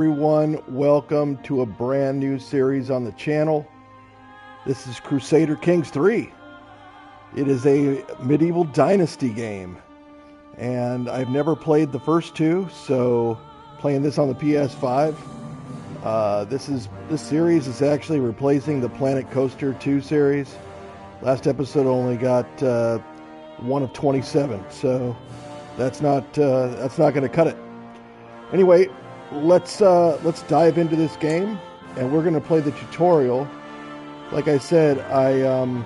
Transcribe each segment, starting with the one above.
Everyone, welcome to a brand new series on the channel. This is Crusader Kings 3. It is a medieval dynasty game, and I've never played the first two, so playing this on the PS5. This series is actually replacing the Planet Coaster 2 series. Last episode only got 1 of 27, so that's not going to cut it. Anyway, let's dive into this game, and we're going to play the tutorial. Like I said, a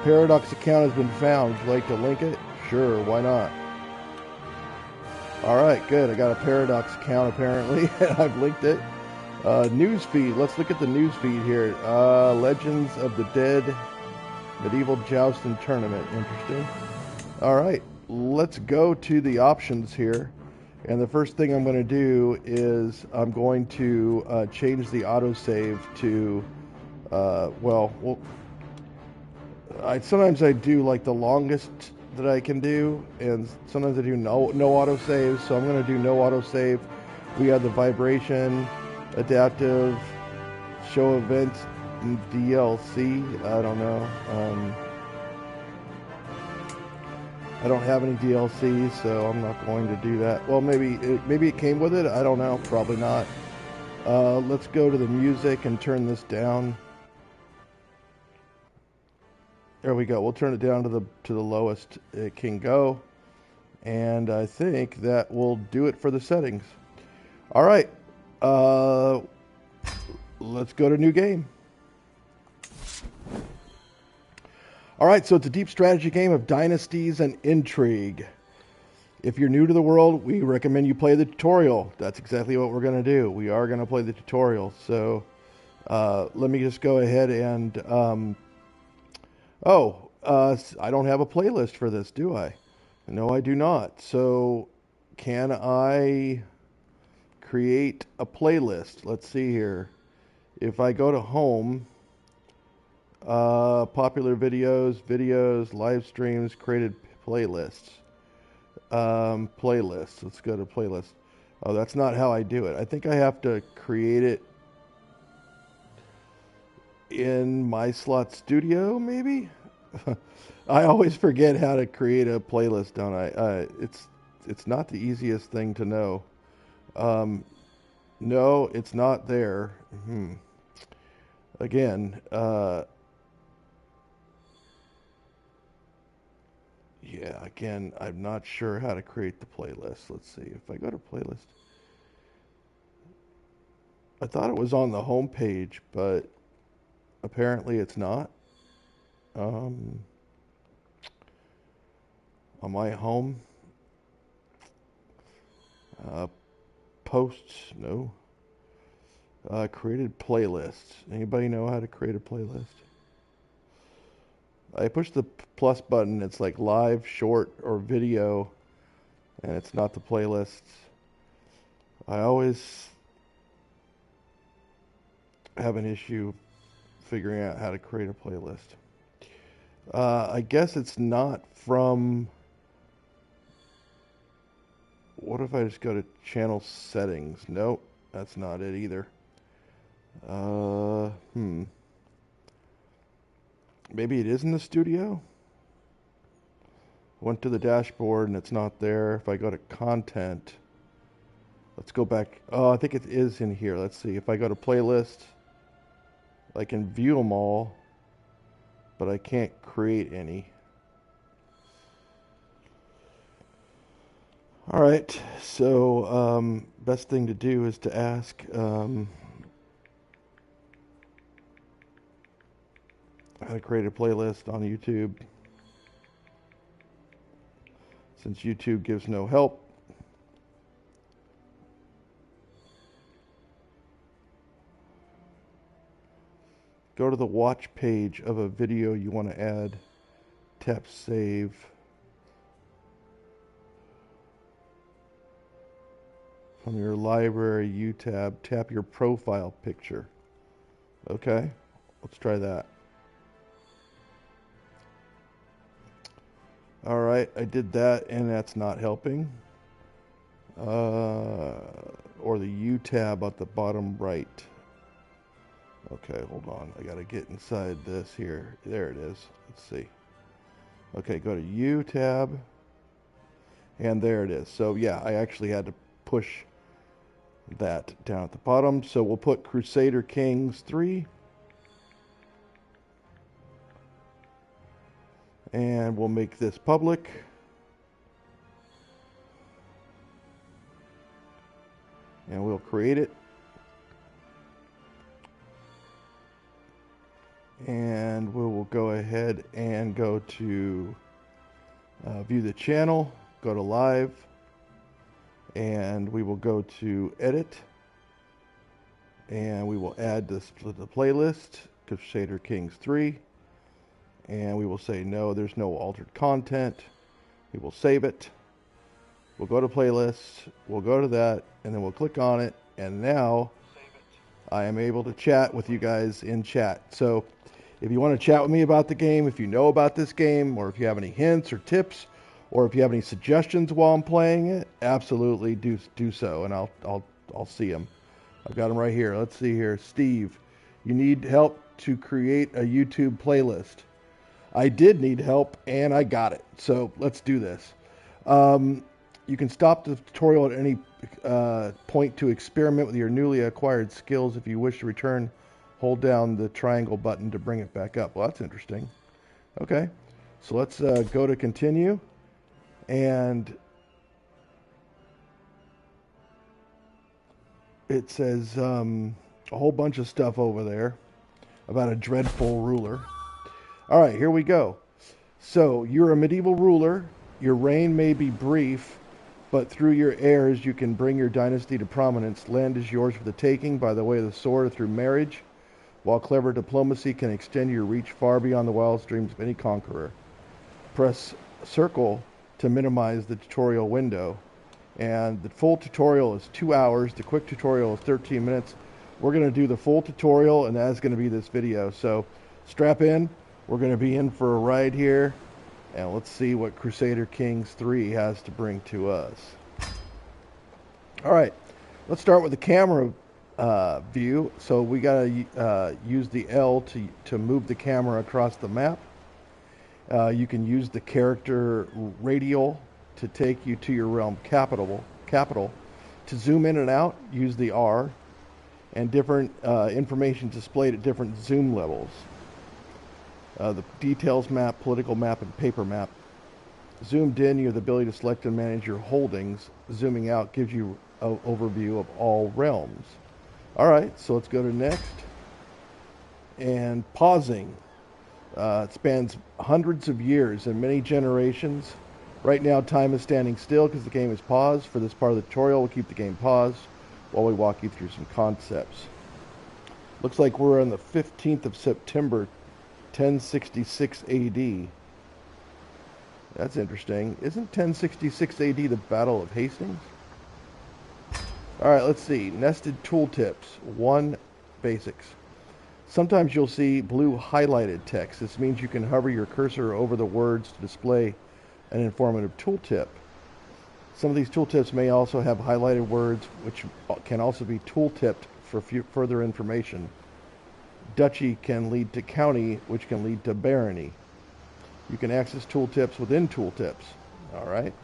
Paradox account has been found. Would you like to link it? Sure, why not? Alright, good. I got a Paradox account apparently, and I've linked it. News feed. Let's look at the news feed here. Legends of the Dead Medieval Jousting Tournament. Interesting. Alright, let's go to the options here. And the first thing I'm going to do is I'm going to change the autosave to, sometimes I do like the longest that I can do, and sometimes I do no autosave, so I'm going to do no autosave. We have the vibration, adaptive, show events, DLC, I don't know. I don't have any DLC, so I'm not going to do that. Well, maybe it came with it. I don't know. Probably not. Let's go to the music and turn this down. There we go. We'll turn it down to the lowest it can go, and I think that will do it for the settings. All right. Let's go to new game. Alright, so it's a deep strategy game of dynasties and intrigue. If you're new to the world, we recommend you play the tutorial. That's exactly what we're going to do. We are going to play the tutorial. So, let me just go ahead and... I don't have a playlist for this, do I? No, I do not. So, can I create a playlist? Let's see here. If I go to home... popular videos, live streams, created playlists. Playlists. Let's go to playlist. Oh, that's not how I do it. I think I have to create it in My Slot Studio, maybe? I always forget how to create a playlist, don't I? It's not the easiest thing to know. No, it's not there. Again, yeah, again, I'm not sure how to create the playlist. Let's see. If I go to playlist, I thought it was on the home page, but apparently it's not. On my home, posts, no. Created playlists. Anybody know how to create a playlist? I push the plus button, it's like live, short, or video, and it's not the playlists. I always have an issue figuring out how to create a playlist. I guess it's not from... What if I just go to channel settings? Nope, that's not it either. Maybe it is in the studio? Went to the dashboard and it's not there. If I go to content, let's go back. Oh, I think it is in here. Let's see. If I go to playlist, I can view them all, but I can't create any. All right. So, best thing to do is to ask, how to create a playlist on YouTube. Since YouTube gives no help. Go to the watch page of a video you want to add. Tap save. From your library U tab, tap your profile picture. Okay, let's try that. All right, I did that, and that's not helping. or the U tab at the bottom right. Okay, hold on. I gotta get inside this here. There it is. Let's see. Okay, go to U tab, and there it is. So yeah, I actually had to push that down at the bottom. So we'll put Crusader Kings 3. And we'll make this public. And we'll create it. And we will go ahead and go to view the channel, go to live, and we will go to edit, and we will add this to the playlist, Crusader Kings 3, and we will say no, there's no altered content. We will save it. We'll go to playlists, we'll go to that, and then we'll click on it, and now I am able to chat with you guys in chat. So if you want to chat with me about the game, if you know about this game, or if you have any hints or tips, or if you have any suggestions while I'm playing it, absolutely do so, and I'll see them. I've got them right here. Let's see here. Steve, you need help to create a YouTube playlist. I did need help, and I got it. So let's do this. You can stop the tutorial at any point to experiment with your newly acquired skills. If you wish to return, hold down the triangle button to bring it back up. Well, that's interesting. Okay, so let's go to continue, and it says a whole bunch of stuff over there about a dreadful ruler. All right, here we go. So you're a medieval ruler. Your reign may be brief, but through your heirs you can bring your dynasty to prominence. Land is yours for the taking by the way of the sword or through marriage, while clever diplomacy can extend your reach far beyond the wildest dreams of any conqueror. Press circle to minimize the tutorial window. And the full tutorial is 2 hours. The quick tutorial is 13 minutes. We're going to do the full tutorial, and that's going to be this video. So strap in. We're going to be in for a ride here. And let's see what Crusader Kings 3 has to bring to us. All right. Let's start with the camera view. So we got to use the L to move the camera across the map. You can use the character radial to take you to your realm capital. To zoom in and out, use the R, and different information displayed at different zoom levels. The details map, political map, and paper map. Zoomed in, you have the ability to select and manage your holdings. Zooming out gives you an overview of all realms. All right, so let's go to next. And pausing. It spans hundreds of years and many generations. Right now, time is standing still because the game is paused. For this part of the tutorial, we'll keep the game paused while we walk you through some concepts. Looks like we're on the 15th of September, 1066 AD. That's interesting. Isn't 1066 AD the Battle of Hastings? All right, let's see. Nested tooltips. 1. Basics. Sometimes you'll see blue highlighted text. This means you can hover your cursor over the words to display an informative tooltip. Some of these tooltips may also have highlighted words, which can also be tooltipped for further information. Duchy can lead to county, which can lead to barony. You can access tooltips within tooltips. All right.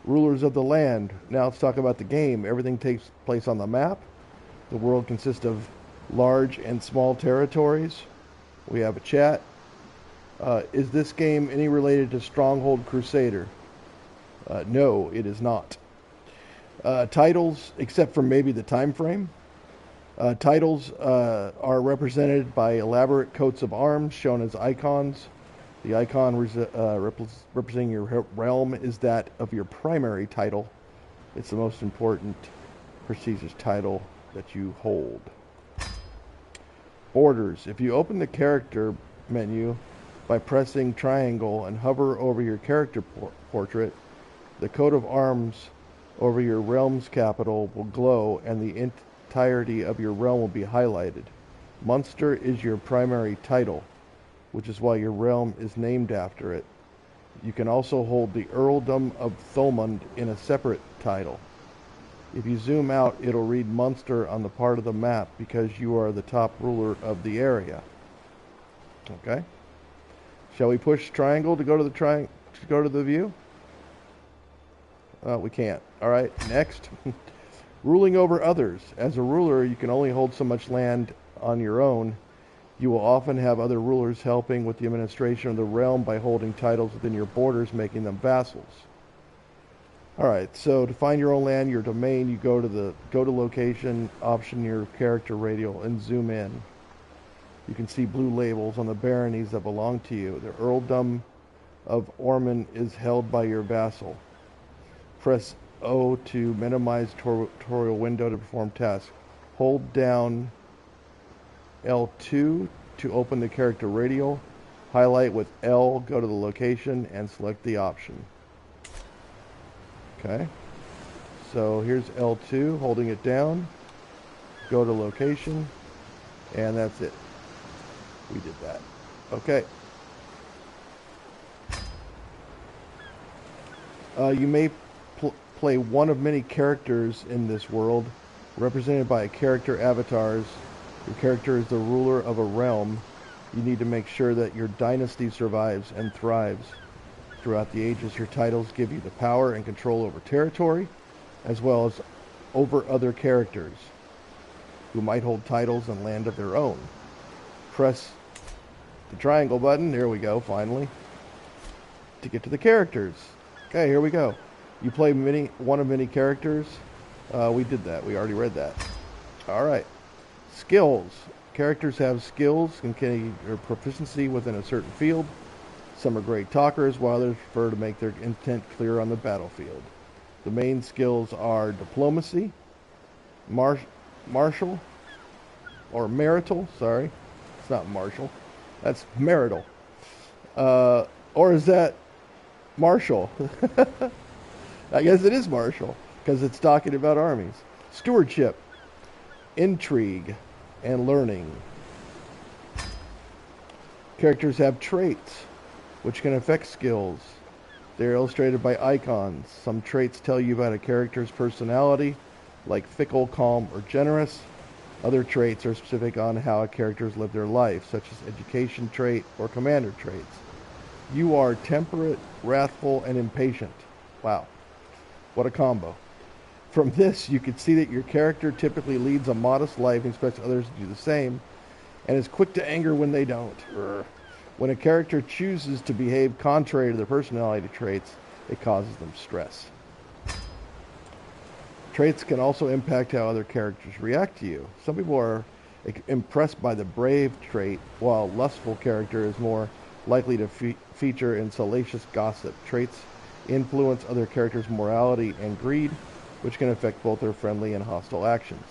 Rulers of the land. Now let's talk about the game. Everything takes place on the map. The world consists of large and small territories. We have a chat. Is this game any related to Stronghold Crusader? No, it is not. Titles, except for maybe the time frame. Titles are represented by elaborate coats of arms shown as icons. The icon representing your realm is that of your primary title. It's the most important prestigious title that you hold. Borders. If you open the character menu by pressing triangle and hover over your character portrait, the coat of arms over your realm's capital will glow and the entirety of your realm will be highlighted. Munster is your primary title, which is why your realm is named after it. You can also hold the Earldom of Thomond in a separate title. If you zoom out, it'll read Munster on the part of the map because you are the top ruler of the area. Okay? Shall we push triangle to go to the view? We can't. All right, next. Ruling over others. As a ruler, you can only hold so much land on your own. You will often have other rulers helping with the administration of the realm by holding titles within your borders, making them vassals. All right, so to find your own land, your domain, you go to location option, your character radial, and zoom in. You can see blue labels on the baronies that belong to you. The Earldom of Ormond is held by your vassal. Press O to minimize tutorial window to perform tasks. Hold down L2 to open the character radial. Highlight with L, go to the location, and select the option. Okay, so here's L2, holding it down, go to location, and that's it. We did that. Okay. You may play one of many characters in this world, represented by character avatars. Your character is the ruler of a realm. You need to make sure that your dynasty survives and thrives. Throughout the ages, your titles give you the power and control over territory, as well as over other characters who might hold titles and land of their own. Press the triangle button, there we go, finally, to get to the characters. Okay, here we go. You play one of many characters. We did that. We already read that. All right. Skills. Characters have skills and can or proficiency within a certain field. Some are great talkers, while others prefer to make their intent clear on the battlefield. The main skills are diplomacy, martial, or marital, sorry. It's not martial. That's marital. Or is that martial? I guess it is martial, because it's talking about armies. Stewardship, intrigue, and learning. Characters have traits, which can affect skills. They're illustrated by icons. Some traits tell you about a character's personality, like fickle, calm, or generous. Other traits are specific on how a character's lived their life, such as education trait or commander traits. You are temperate, wrathful, and impatient. Wow, what a combo. From this, you can see that your character typically leads a modest life and expects others to do the same, and is quick to anger when they don't. When a character chooses to behave contrary to their personality traits, it causes them stress. Traits can also impact how other characters react to you. Some people are impressed by the brave trait, while a lustful character is more likely to feature in salacious gossip. Traits influence other characters' morality and greed, which can affect both their friendly and hostile actions.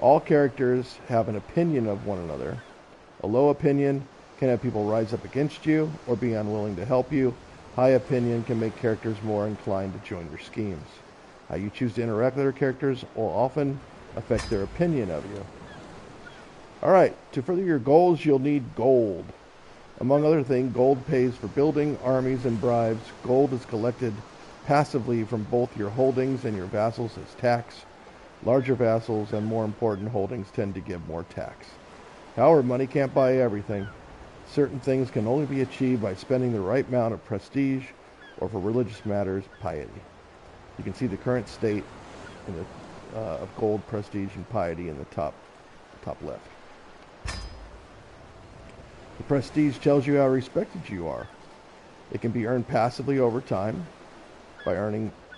All characters have an opinion of one another. A low opinion can have people rise up against you or be unwilling to help you. High opinion can make characters more inclined to join your schemes. How you choose to interact with other characters will often affect their opinion of you. Alright, to further your goals, you'll need gold. Among other things, gold pays for building, armies, and bribes. Gold is collected passively from both your holdings and your vassals as tax. Larger vassals and more important holdings tend to give more tax. However, money can't buy everything. Certain things can only be achieved by spending the right amount of prestige, or for religious matters, piety. You can see the current state in the, of gold, prestige, and piety in the top left. The prestige tells you how respected you are. It can be earned passively over time by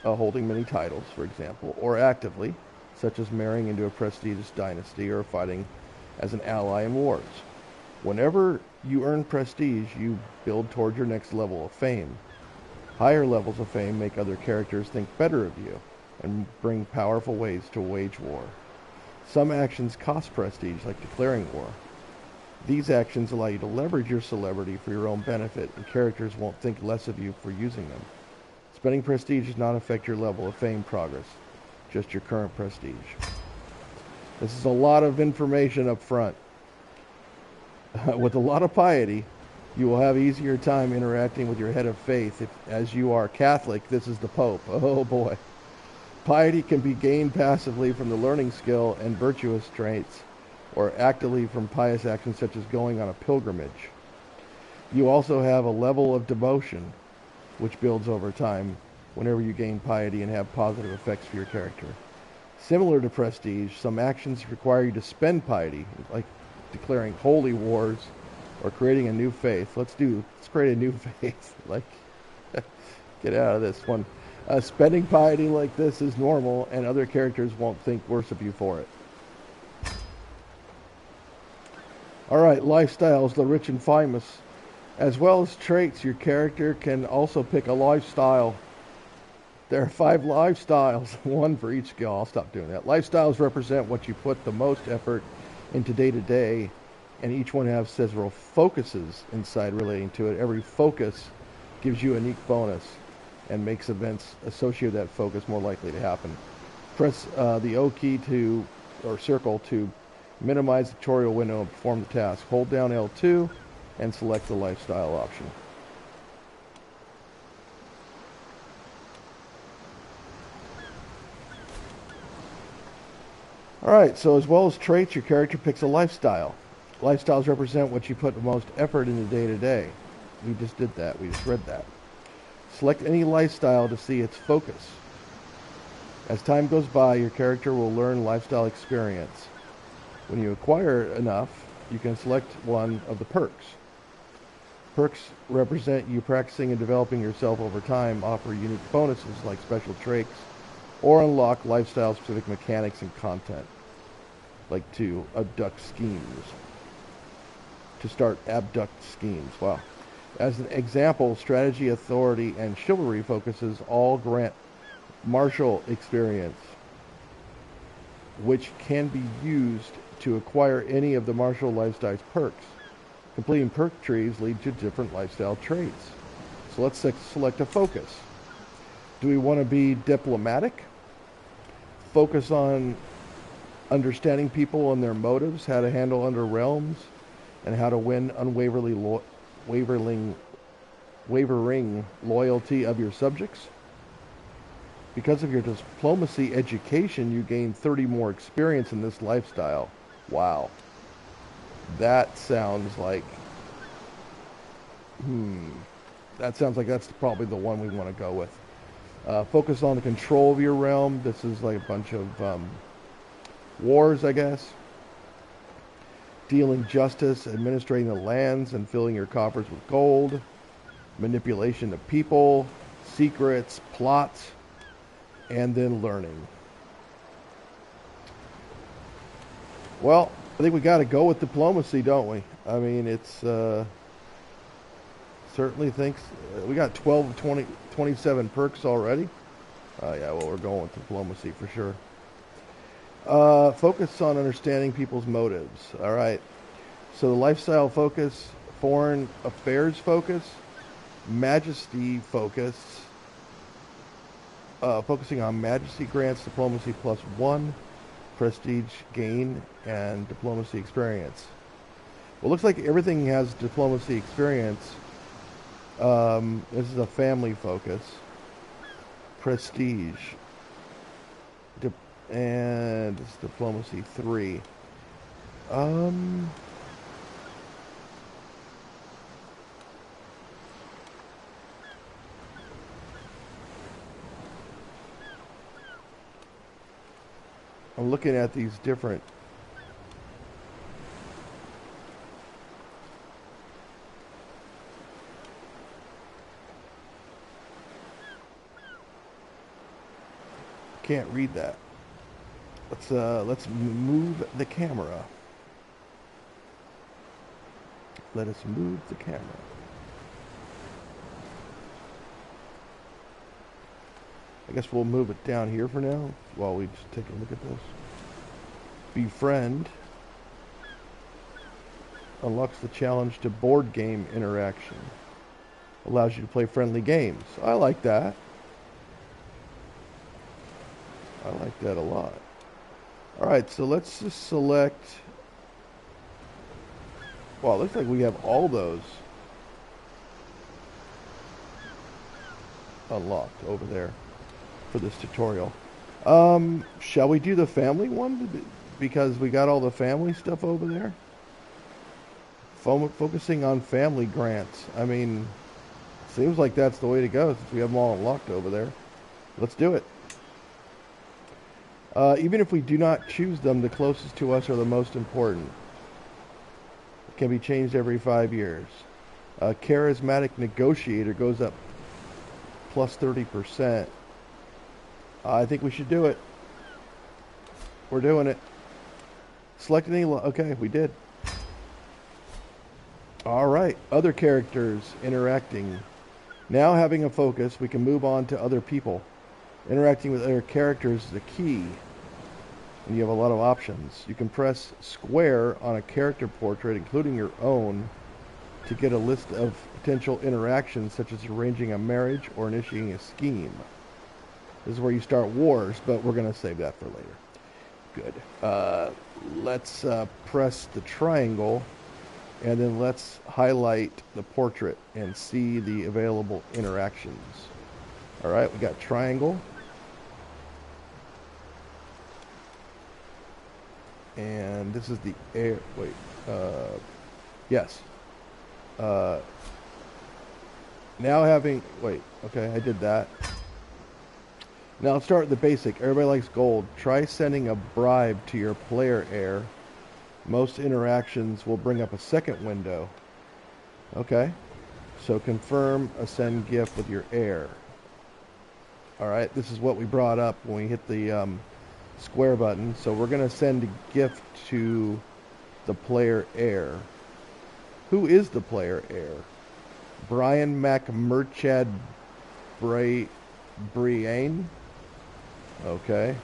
holding many titles, for example, or actively, such as marrying into a prestigious dynasty or fighting as an ally in wars. Whenever you earn prestige, you build toward your next level of fame. Higher levels of fame make other characters think better of you and bring powerful ways to wage war. Some actions cost prestige, like declaring war. These actions allow you to leverage your celebrity for your own benefit, and characters won't think less of you for using them. Spending prestige does not affect your level of fame progress, just your current prestige. This is a lot of information up front. With a lot of piety, You will have easier time interacting with your head of faith as you are Catholic. This is the Pope. Oh boy. Piety can be gained passively from the learning skill and virtuous traits, or actively from pious actions such as going on a pilgrimage. You also have a level of devotion, which builds over time whenever you gain piety and have positive effects for your character. Similar to prestige, some actions require you to spend piety, like declaring holy wars or creating a new faith. Let's create a new faith. Like, get out of this one. Spending piety like this is normal, and other characters won't think worse of you for it. Alright, lifestyles, the rich and famous. As well as traits, your character can also pick a lifestyle. There are 5 lifestyles, one for each skill. I'll stop doing that. Lifestyles represent what you put the most effort into day to day, and each one has several focuses inside relating to it. Every focus gives you a unique bonus and makes events associated with that focus more likely to happen. Press the O key or circle to minimize the tutorial window and perform the task. Hold down L2 and select the lifestyle option. Alright, so as well as traits, your character picks a lifestyle. Lifestyles represent what you put the most effort into day to day. We just did that. We just read that. Select any lifestyle to see its focus. As time goes by, your character will learn lifestyle experience. When you acquire enough, you can select one of the perks. Perks represent you practicing and developing yourself over time, offer unique bonuses like special traits, or unlock lifestyle-specific mechanics and content, like to abduct schemes. To start abduct schemes. Wow. As an example, strategy, authority, and chivalry focuses all grant martial experience, which can be used to acquire any of the martial lifestyle's perks. Completing perk trees lead to different lifestyle traits. So let's select a focus. Do we want to be diplomatic? Focus on understanding people and their motives, how to handle under realms, and how to win unwavering loyalty of your subjects. Because of your diplomacy education, you gain 30 more experience in this lifestyle. Wow. That sounds like... That sounds like that's probably the one we want to go with. Focus on the control of your realm. This is like a bunch of wars, I guess. Dealing justice, administrating the lands, and filling your coffers with gold. Manipulation of people, secrets, plots, and then learning. Well, I think we got to go with diplomacy, don't we? I mean, it's certainly thinks we got 12 of 27 perks already. Yeah, well, we're going with diplomacy for sure. Focus on understanding people's motives. All right. So the lifestyle focus, foreign affairs focus, majesty focus. Focusing on majesty grants diplomacy +1, prestige gain, and diplomacy experience. Well, looks like everything has diplomacy experience. This is a family focus. Prestige. And it's diplomacy 3. I'm looking at these different... Can't read that. Let's move the camera. Let us move the camera. I guess we'll move it down here for now while we just take a look at this. Befriend unlocks the challenge to board game interaction. Allows you to play friendly games. I like that. I like that a lot. Alright, so let's just select... Well, it looks like we have all those. unlocked over there for this tutorial. Shall we do the family one? Because we got all the family stuff over there. Focusing on family grants. I mean, seems like that's the way to go since we have them all unlocked over there. Let's do it. Even if we do not choose them, the closest to us are the most important. It can be changed every 5 years. Charismatic negotiator goes up plus 30%. I think we should do it. We're doing it. Select any... Okay, we did. Alright, other characters interacting. Now having a focus, we can move on to other people. Interacting with other characters is the key. And you have a lot of options. You can press square on a character portrait, including your own, to get a list of potential interactions, such as arranging a marriage or initiating a scheme. This is where you start wars, but we're going to save that for later. Good. Let's press the triangle, and then let's highlight the portrait and see the available interactions. All right, we got triangle. And this is the air. Wait. Yes. Now having. Wait. Okay, I did that. Now let's start with the basic. Everybody likes gold. Try sending a bribe to your player heir. Most interactions will bring up a second window. Okay. So confirm a send gift with your heir. Alright, this is what we brought up when we hit the square button. So we're going to send a gift to the player heir. Who is the player heir? Brian McMurchad Briane? Okay.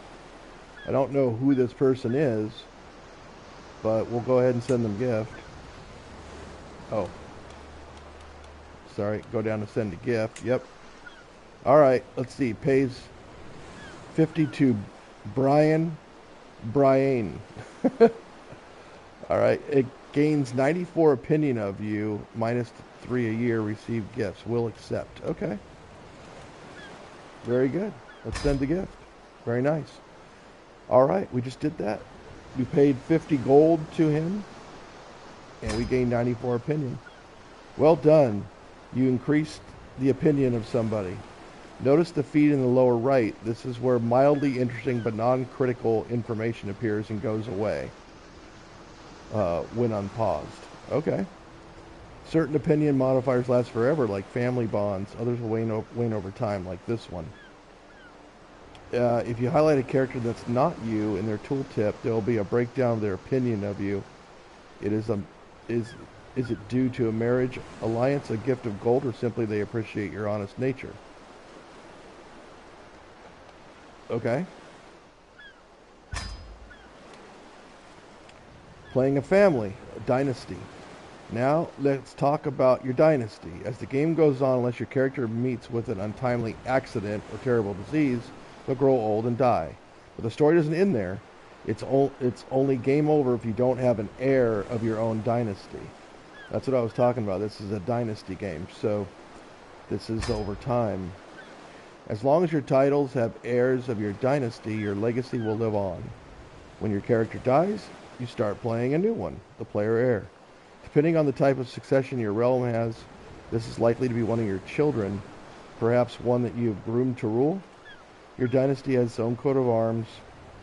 I don't know who this person is, but we'll go ahead and send them gift. Oh. Sorry, go down to send a gift. Yep. Alright, let's see. Pays 52 Brian. Alright, it gains 94 opinion of you, minus 3 a year, receive gifts. Will accept. Okay. Very good. Let's send the gift. Very nice. Alright, we just did that. We paid 50 gold to him, and we gained 94 opinion. Well done. You increased the opinion of somebody. Notice the feed in the lower right. This is where mildly interesting but non-critical information appears and goes away when unpaused. Okay. Certain opinion modifiers last forever, like family bonds. Others will wane over time, like this one. If you highlight a character that's not you in their tooltip, there will be a breakdown of their opinion of you. Is it due to a marriage, alliance, a gift of gold, or simply they appreciate your honest nature? Okay. Playing a family, a dynasty. Now let's talk about your dynasty. As the game goes on, unless your character meets with an untimely accident or terrible disease, they'll grow old and die. But the story doesn't end there. It's only game over if you don't have an heir of your own dynasty. That's what I was talking about. This is a dynasty game, so this is over time. As long as your titles have heirs of your dynasty, your legacy will live on. When your character dies, you start playing a new one, the player heir. Depending on the type of succession your realm has, this is likely to be one of your children, perhaps one that you have groomed to rule. Your dynasty has its own coat of arms,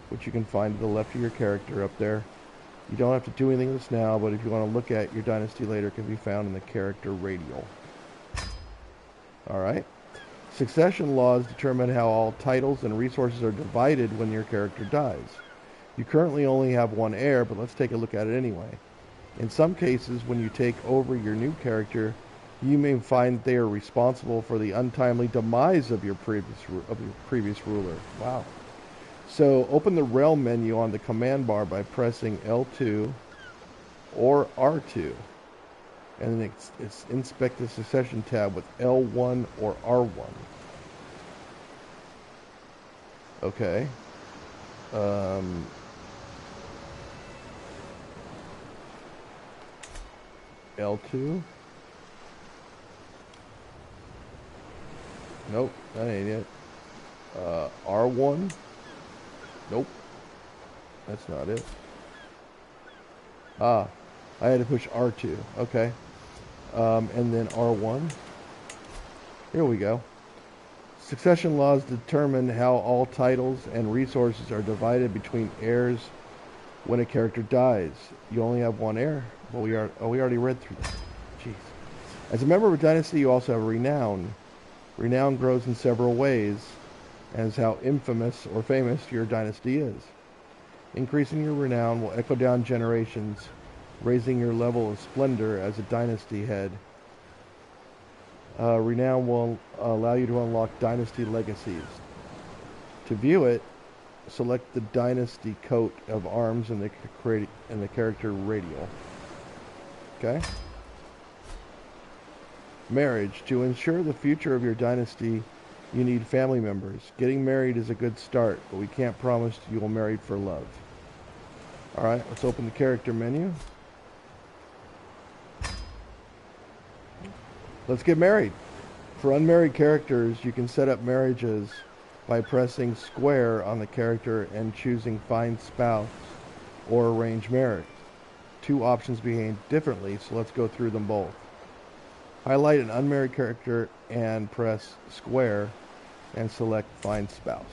which you can find to the left of your character up there. You don't have to do anything with this now, but if you want to look at your dynasty later, it can be found in the character radial. Alright. Succession laws determine how all titles and resources are divided when your character dies. You currently only have one heir, but let's take a look at it anyway. In some cases, when you take over your new character, you may find they are responsible for the untimely demise of your previous ruler. Wow. So open the realm menu on the command bar by pressing L2 or R2. And then it's inspect the succession tab with L1 or R1. Okay. L2. Nope, that ain't it. R1? Nope, that's not it. Ah, I had to push R2. Okay. And then R1. Here we go. Succession laws determine how all titles and resources are divided between heirs when a character dies. You only have one heir. Well, we already read through that. Jeez. As a member of a dynasty, you also have renown. Renown grows in several ways, as how infamous or famous your dynasty is. Increasing your renown will echo down generations, raising your level of splendor as a dynasty head. Renown will allow you to unlock dynasty legacies. To view it, select the dynasty coat of arms in the character radial. Okay? Marriage. To ensure the future of your dynasty, you need family members. Getting married is a good start, but we can't promise you will marry for love. Alright, let's open the character menu. Let's get married. For unmarried characters, you can set up marriages by pressing square on the character and choosing find spouse or arrange marriage. Two options behave differently, so let's go through them both. Highlight an unmarried character and press square and select find spouse.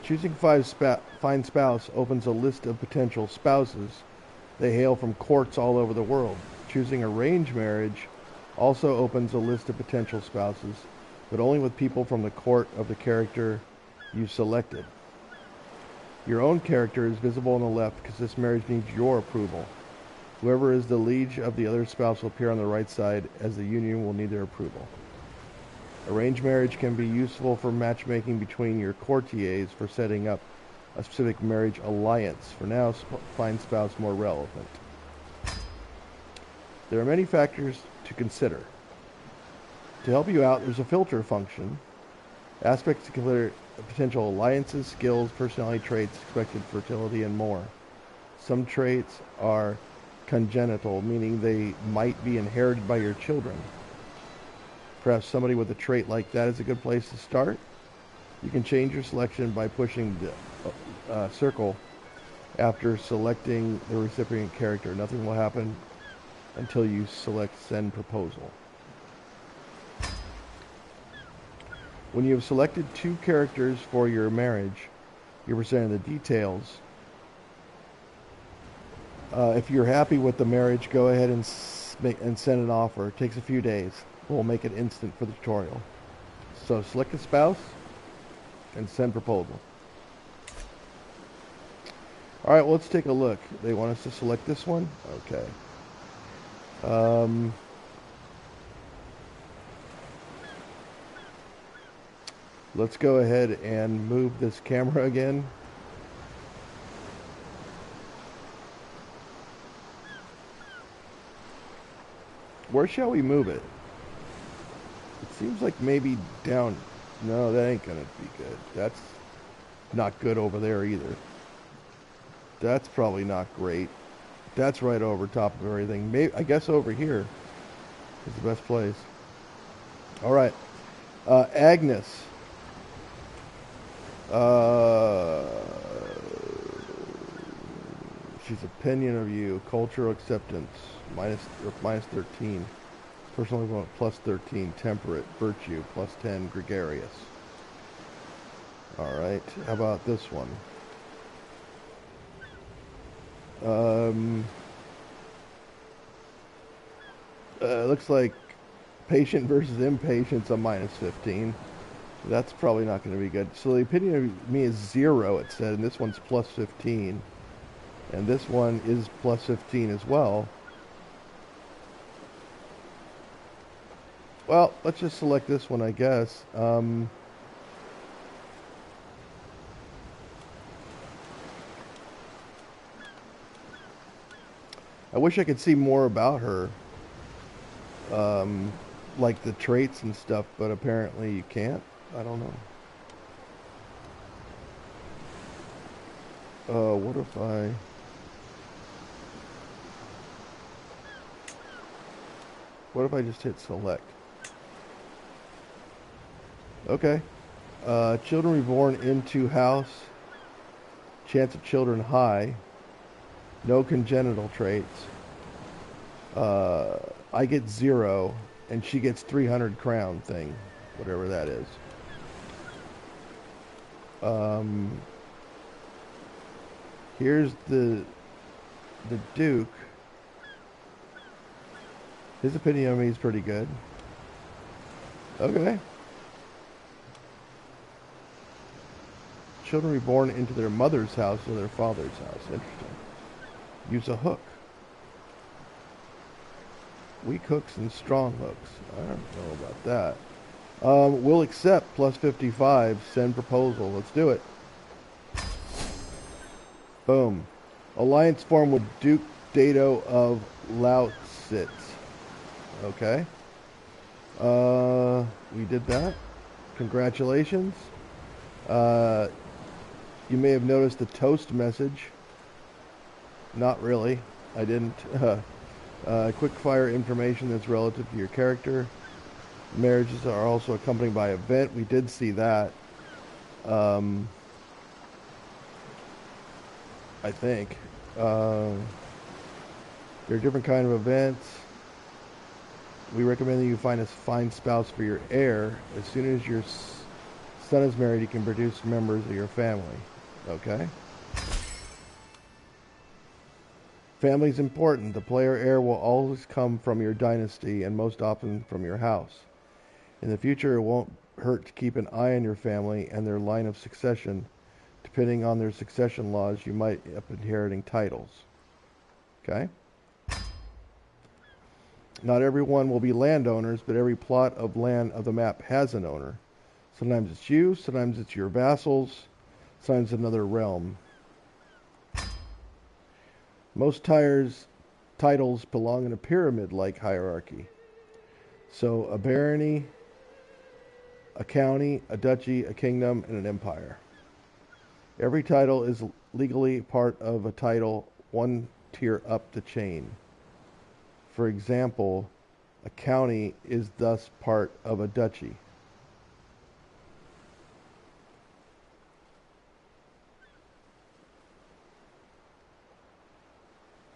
Choosing find spouse opens a list of potential spouses. They hail from courts all over the world. Choosing arranged marriage also opens a list of potential spouses, but only with people from the court of the character you selected. Your own character is visible on the left because this marriage needs your approval. Whoever is the liege of the other spouse will appear on the right side, as the union will need their approval. Arranged marriage can be useful for matchmaking between your courtiers for setting up a specific marriage alliance. For now, find spouse more relevant. There are many factors to consider. To help you out, there's a filter function. Aspects to consider: potential alliances, skills, personality traits, expected fertility, and more. Some traits are congenital, meaning they might be inherited by your children. Perhaps somebody with a trait like that is a good place to start. You can change your selection by pushing the circle after selecting the recipient character. Nothing will happen until you select Send Proposal. When you have selected two characters for your marriage, you're presented the details. If you're happy with the marriage, go ahead and send an offer. It takes a few days. We'll make it instant for the tutorial. So select a spouse and send proposal. Alright, well, let's take a look. They want us to select this one? Okay. Let's go ahead and move this camera again. Where shall we move it? It seems like maybe down. No, that ain't gonna be good. That's not good over there either. That's probably not great. That's right over top of everything. Maybe, I guess over here is the best place. Alright. Agnes. She's opinion of you. Cultural acceptance. minus 13. Personal development plus 13. Temperate. Virtue plus 10. Gregarious. Alright. How about this one? Looks like patient versus impatience a minus 15. That's probably not going to be good. So the opinion of me is 0, it said, and this one's plus 15. And this one is plus 15 as well. Well, let's just select this one, I guess. I wish I could see more about her. Like the traits and stuff, but apparently you can't. I don't know. What if I... What if I just hit select? Okay. Children reborn into house. Chance of children high. No congenital traits. I get 0, and she gets 300 crown thing, whatever that is. Here's the Duke. His opinion on me is pretty good. Okay. Children reborn into their mother's house or their father's house. Interesting. Use a hook. Weak hooks and strong hooks. I don't know about that. We'll accept plus 55. Send proposal. Let's do it. Boom. Alliance formed with Duke Dato of Lausitz. Okay. We did that. Congratulations. You may have noticed the toast message. Not really. I didn't. Quick fire information that's relative to your character. Marriages are also accompanied by event. We did see that. I think. There are different kind of events. We recommend that you find a fine spouse for your heir. As soon as your son is married, you can produce members of your family. Okay. Family is important. The player heir will always come from your dynasty and most often from your house. In the future, it won't hurt to keep an eye on your family and their line of succession. Depending on their succession laws, you might end up inheriting titles. Okay? Not everyone will be landowners, but every plot of land of the map has an owner. Sometimes it's you, sometimes it's your vassals, sometimes another realm. Most titles belong in a pyramid-like hierarchy. So a barony, a county, a duchy, a kingdom, and an empire. Every title is legally part of a title one tier up the chain. For example, a county is thus part of a duchy.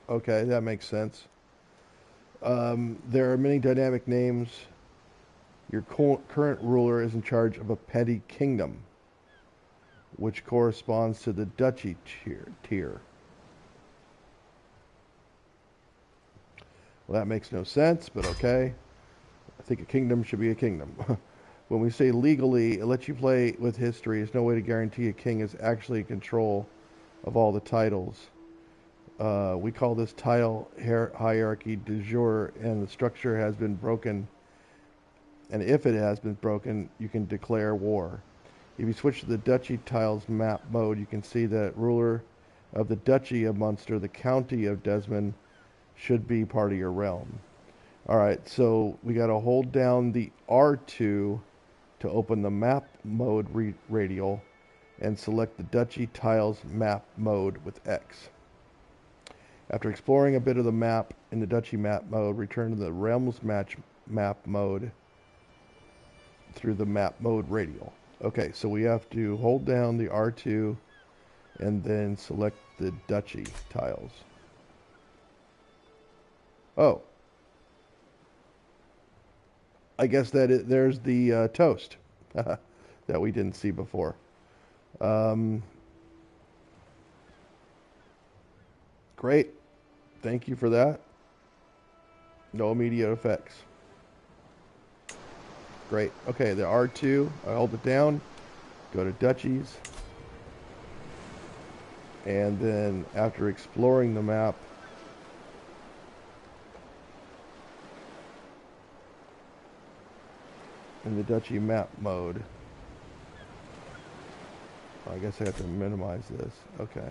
Okay, that makes sense. There are many dynamic names. Your current ruler is in charge of a petty kingdom, which corresponds to the duchy tier. Well, that makes no sense, but okay. I think a kingdom should be a kingdom. When we say legally, it lets you play with history. There's no way to guarantee a king is actually in control of all the titles. We call this title hierarchy de jure, and the structure has been broken. And if it has been broken, you can declare war. If you switch to the duchy tiles map mode, you can see that ruler of the duchy of Munster, the county of Desmond, should be part of your realm. Alright, so we got to hold down the R2 to open the map mode radial and select the duchy tiles map mode with X. After exploring a bit of the map in the duchy map mode, return to the realms map mode through the map mode radial. Okay, so we have to hold down the R2 and then select the duchy tiles. Oh. I guess there's the toast that we didn't see before. Great. Thank you for that. No immediate effects. Great. Okay, the R2, I hold it down, go to duchies, and then after exploring the map, in the duchy map mode, I guess I have to minimize this. Okay.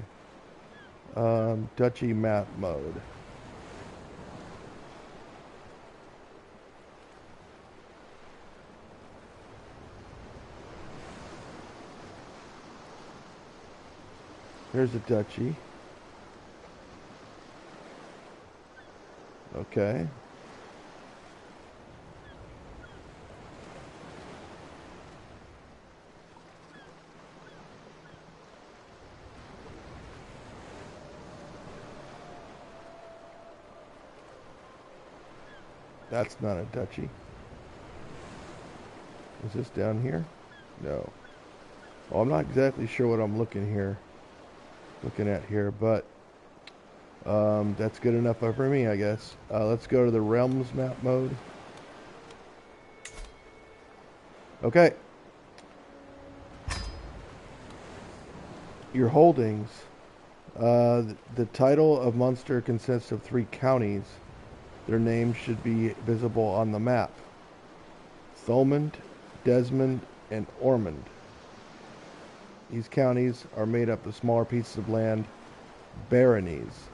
Duchy map mode. Here's a duchy. Okay. That's not a duchy. Is this down here? No. Well, I'm not exactly sure what I'm looking at here, but that's good enough for me, I guess. Let's go to the Realms map mode. Okay. Your holdings. The title of Munster consists of 3 counties. Their names should be visible on the map. Thomond, Desmond, and Ormond. These counties are made up of smaller pieces of land, baronies,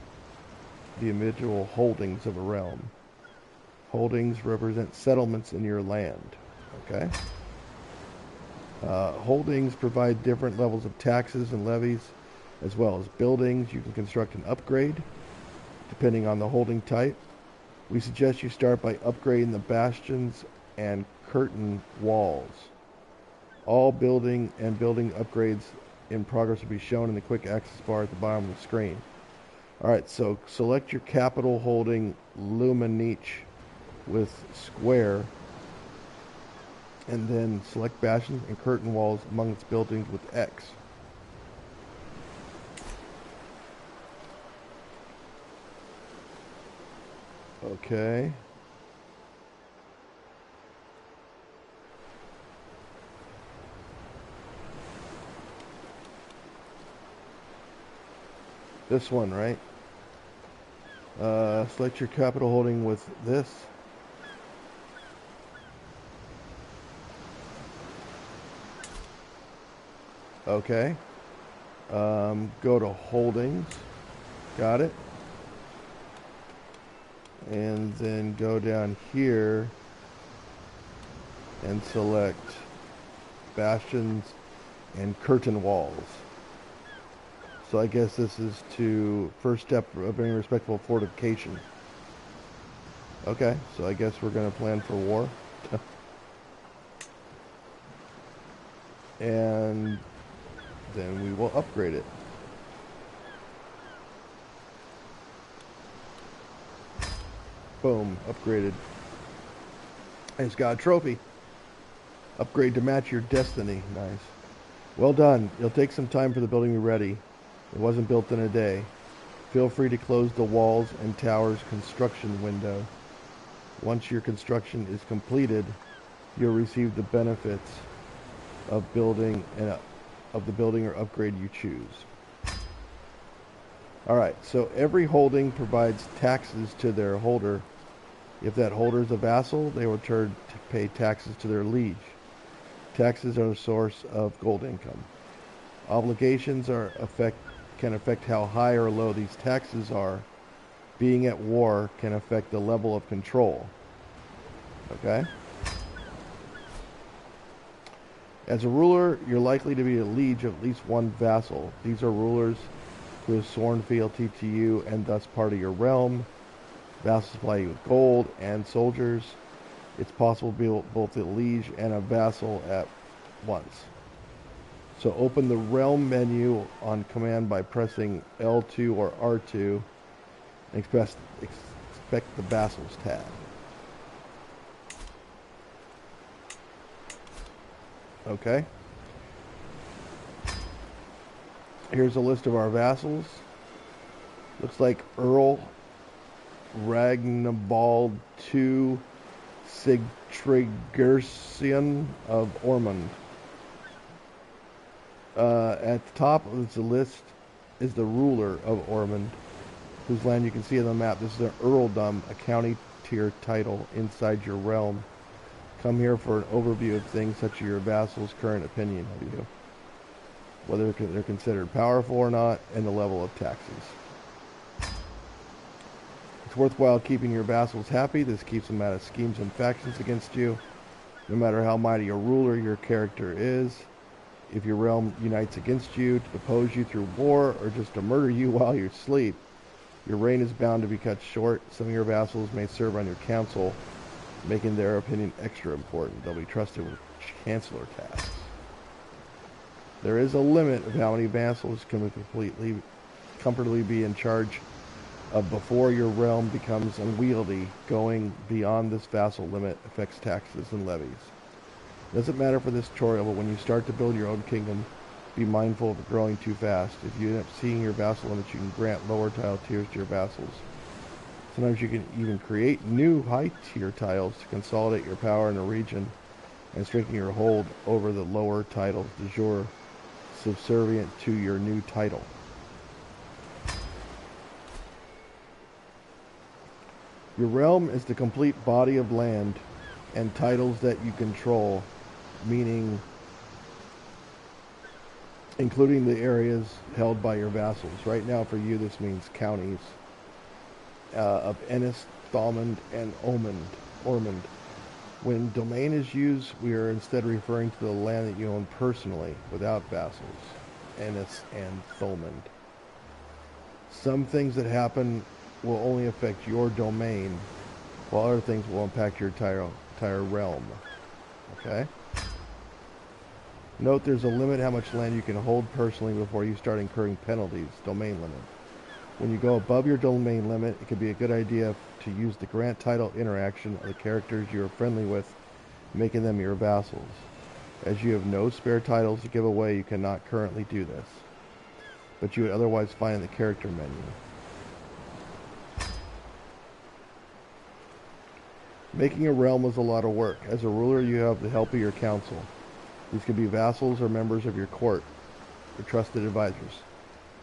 the individual holdings of a realm. Holdings represent settlements in your land. Okay? Holdings provide different levels of taxes and levies, as well as buildings you can construct and upgrade, depending on the holding type. We suggest you start by upgrading the bastions and curtain walls. All building upgrades in progress will be shown in the quick access bar at the bottom of the screen. Alright, so select your capital holding Lumenich with square, and then select bastions and curtain walls among its buildings with X. Okay. This one, right? Select your capital holding with this. Okay. Go to holdings. Got it. And then go down here and select bastions and curtain walls. So I guess this is to first step of being respectful fortification. Okay, so I guess we're going to plan for war. And then we will upgrade it. Boom, upgraded. I just got a trophy. Upgrade to match your destiny. Nice. Well done. It'll take some time for the building to be ready. It wasn't built in a day. Feel free to close the walls and towers construction window. Once your construction is completed, you'll receive the benefits of building of the building or upgrade you choose. Alright, so every holding provides taxes to their holder. If that holder is a vassal, they will turn to pay taxes to their liege. Taxes are a source of gold income. Obligations can affect how high or low these taxes are. Being at war can affect the level of control. Okay? As a ruler, you're likely to be a liege of at least one vassal. These are rulers who have sworn fealty to you and thus part of your realm. Vassals supply you with gold and soldiers. It's possible to be both a liege and a vassal at once. So open the realm menu on command by pressing L2 or R2 and expect the vassals tab. Okay. Here's a list of our vassals. Looks like Earl Ragnabald II Sigtrygurson of Ormond. At the top of the list is the ruler of Ormond, whose land you can see on the map. This is an earldom, a county tier title inside your realm. Come here for an overview of things such as your vassal's current opinion of you, whether they're considered powerful or not, and the level of taxes. It's worthwhile keeping your vassals happy. This keeps them out of schemes and factions against you. No matter how mighty a ruler your character is, if your realm unites against you, to depose you through war, or just to murder you while you sleep, your reign is bound to be cut short. Some of your vassals may serve on your council, making their opinion extra important. They'll be trusted with chancellor tasks. There is a limit of how many vassals can comfortably be in charge before your realm becomes unwieldy. Going beyond this vassal limit affects taxes and levies. It doesn't matter for this tutorial, but when you start to build your own kingdom, be mindful of it growing too fast. If you end up seeing your vassal limits, you can grant lower tile tiers to your vassals. Sometimes you can even create new high-tier tiles to consolidate your power in a region and strengthen your hold over the lower titles de jure, subservient to your new title. Your realm is the complete body of land and titles that you control, meaning including the areas held by your vassals. Right now for you this means counties of Ennis, Thomond, and Ormond. When domain is used, we are instead referring to the land that you own personally, without vassals, Ennis and Thomond. Some things that happen will only affect your domain, while other things will impact your entire realm. Okay? Note there's a limit how much land you can hold personally before you start incurring penalties, domain limit. When you go above your domain limit, it could be a good idea to use the grant title interaction of the characters you are friendly with, making them your vassals. As you have no spare titles to give away, you cannot currently do this, but you would otherwise find in the character menu. Making a realm is a lot of work. As a ruler, you have the help of your council. These can be vassals or members of your court, your trusted advisors.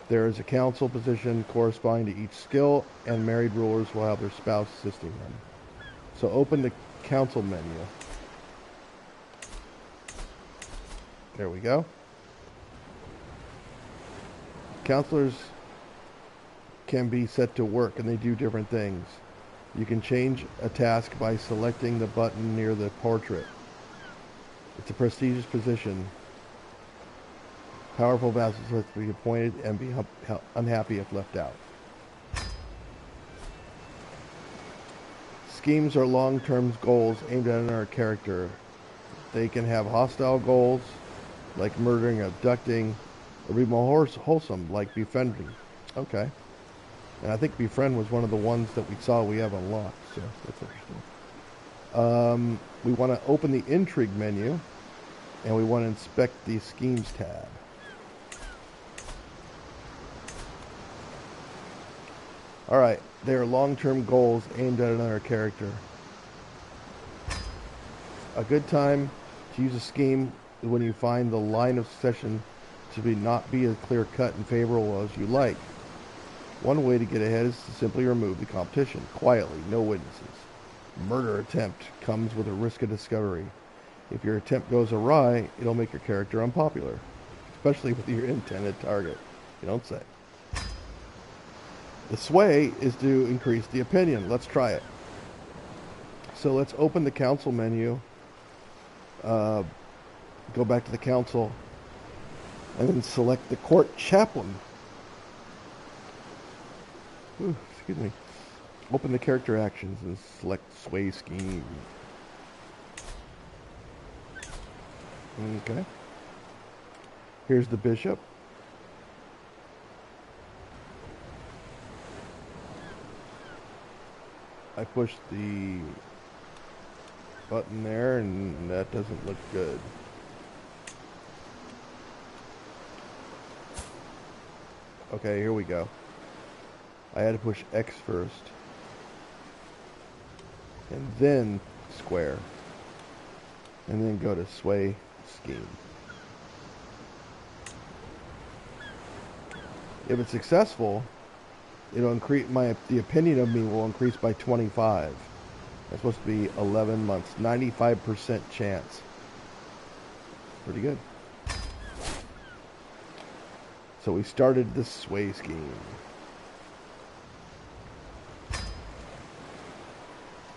There is a council position corresponding to each skill, and married rulers will have their spouse assisting them. So open the council menu. There we go. Counselors can be set to work, and they do different things. You can change a task by selecting the button near the portrait. It's a prestigious position. Powerful vassals have to be appointed and be unhappy if left out. Schemes are long-term goals aimed at another character. They can have hostile goals, like murdering, abducting, or be more wholesome, like befriending. Okay. And I think befriend was one of the ones that we saw we have unlocked, so that's interesting. We want to open the intrigue menu, and we want to inspect the schemes tab. Alright, they are long-term goals aimed at another character. A good time to use a scheme is when you find the line of succession to not be as clear-cut and favorable as you like. One way to get ahead is to simply remove the competition, quietly, no witnesses. Murder attempt comes with a risk of discovery. If your attempt goes awry, it'll make your character unpopular, especially with your intended target. You don't say. The sway is to increase the opinion. Let's try it. So let's open the council menu, go back to the council, and then select the court chaplain. Ooh, excuse me. Open the character actions and select sway scheme. Okay. Here's the bishop. I pushed the button there and that doesn't look good. Okay, here we go. I had to push X first. And then square. And then go to sway scheme. If it's successful, it'll increase the opinion of me will increase by 25. That's supposed to be 11 months. 95% chance. Pretty good. So we started this sway scheme.